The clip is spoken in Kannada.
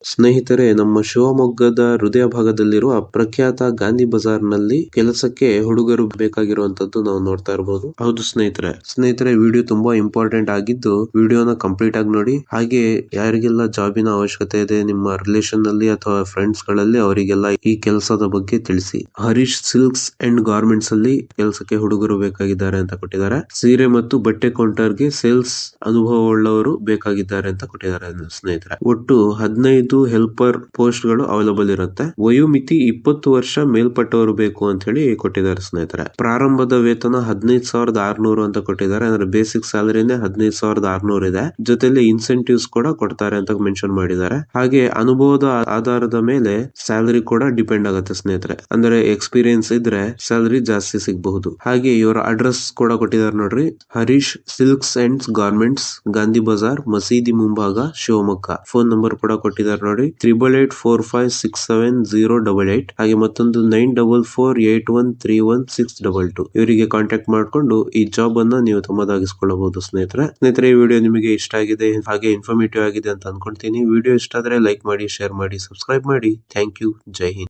ಸ್ನೇಹಿತರೆ, ನಮ್ಮ ಶಿವಮೊಗ್ಗದ ಹೃದಯ ಭಾಗದಲ್ಲಿರುವ ಪ್ರಖ್ಯಾತ ಗಾಂಧಿ ಬಜಾರ್ನಲ್ಲಿ ಕೆಲಸಕ್ಕೆ ಹುಡುಗರು ಬೇಕಾಗಿರುವಂತದ್ದು ನಾವು ನೋಡ್ತಾ ಇರಬಹುದು. ಹೌದು ಸ್ನೇಹಿತರೆ ವಿಡಿಯೋ ತುಂಬಾ ಇಂಪಾರ್ಟೆಂಟ್ ಆಗಿದ್ದು ವಿಡಿಯೋನ ಕಂಪ್ಲೀಟ್ ಆಗಿ ನೋಡಿ. ಹಾಗೆ ಯಾರಿಗೆಲ್ಲ ಜಾಬಿನ ಅವಶ್ಯಕತೆ ಇದೆ ನಿಮ್ಮ ರಿಲೇಷನ್ ನಲ್ಲಿ ಅಥವಾ ಫ್ರೆಂಡ್ಸ್ ಗಳಲ್ಲಿ ಅವರಿಗೆಲ್ಲ ಈ ಕೆಲಸದ ಬಗ್ಗೆ ತಿಳಿಸಿ. ಹರೀಶ್ ಸಿಲ್ಕ್ಸ್ ಅಂಡ್ ಗಾರ್ಮೆಂಟ್ಸ್ ಅಲ್ಲಿ ಕೆಲಸಕ್ಕೆ ಹುಡುಗರು ಬೇಕಾಗಿದ್ದಾರೆ ಅಂತ ಕೊಟ್ಟಿದ್ದಾರೆ. ಸೀರೆ ಮತ್ತು ಬಟ್ಟೆ ಕೌಂಟರ್ಗೆ ಸೇಲ್ಸ್ ಅನುಭವವುಳ್ಳವರು ಬೇಕಾಗಿದ್ದಾರೆ ಅಂತ ಕೊಟ್ಟಿದ್ದಾರೆ ಸ್ನೇಹಿತರೆ. ಒಟ್ಟು 15 ಹೆಲ್ಪರ್ ಪೋಸ್ಟ್ ಗಳು ಅವೈಲಬಲ್ ಇರುತ್ತೆ. ವಯೋಮಿತಿ 20 ವರ್ಷ ಮೇಲ್ಪಟ್ಟವರು ಬೇಕು ಅಂತ ಹೇಳಿ ಕೊಟ್ಟಿದ್ದಾರೆ ಸ್ನೇಹಿತರೆ. ಪ್ರಾರಂಭದ ವೇತನ 15,600 ಅಂತ ಕೊಟ್ಟಿದ್ದಾರೆ. ಅಂದ್ರೆ ಬೇಸಿಕ್ ಸ್ಯಾಲರಿನೇ 15,600 ಇದೆ. ಜೊತೆಲಿ ಇನ್ಸೆಂಟಿವ್ಸ್ ಕೂಡ ಕೊಡ್ತಾರೆ ಅಂತ ಮೆನ್ಷನ್ ಮಾಡಿದ್ದಾರೆ. ಹಾಗೆ ಅನುಭವದ ಆಧಾರದ ಮೇಲೆ ಸ್ಯಾಲರಿ ಕೂಡ ಡಿಪೆಂಡ್ ಆಗುತ್ತೆ ಸ್ನೇಹಿತರೆ. ಅಂದ್ರೆ ಎಕ್ಸ್ಪೀರಿಯನ್ಸ್ ಇದ್ರೆ ಸ್ಯಾಲರಿ ಜಾಸ್ತಿ ಸಿಗಬಹುದು. ಹಾಗೆ ಇವರ ಅಡ್ರೆಸ್ ಕೂಡ ಕೊಟ್ಟಿದ್ದಾರೆ ನೋಡ್ರಿ. Harish silks and garments, Gandhi Bazaar, ಮಸೀದಿ ಮುಂಭಾಗ, ಶಿವಮೊಗ್ಗ. ಫೋನ್ ನಂಬರ್ ಕೂಡ ಕೊಟ್ಟಿದ್ದಾರೆ ನೋಡಿ, 8884567088. ಹಾಗೆ ಮತ್ತೊಂದು 9448131622. ಇವರಿಗೆ ಕಾಂಟ್ಯಾಕ್ಟ್ ಮಾಡಿಕೊಂಡು ಈ ಜಾಬ್ ಅನ್ನ ನೀವು ತಮ್ಮದಾಗಿಸಿಕೊಳ್ಳಬಹುದು ಸ್ನೇಹಿತರೆ. ಈ ವಿಡಿಯೋ ನಿಮಗೆ ಇಷ್ಟ ಆಗಿದೆ ಹಾಗೆ ಇನ್ಫಾರ್ಮೇಟಿವ್ ಆಗಿದೆ ಅಂತ ಅನ್ಕೊಂತೀನಿ. ವಿಡಿಯೋ ಇಷ್ಟ ಆದ್ರೆ ಲೈಕ್ ಮಾಡಿ, ಶೇರ್ ಮಾಡಿ, ಸಬ್ಸ್ಕ್ರೈಬ್ ಮಾಡಿ. Thank you. ಜೈ ಹಿಂದ್.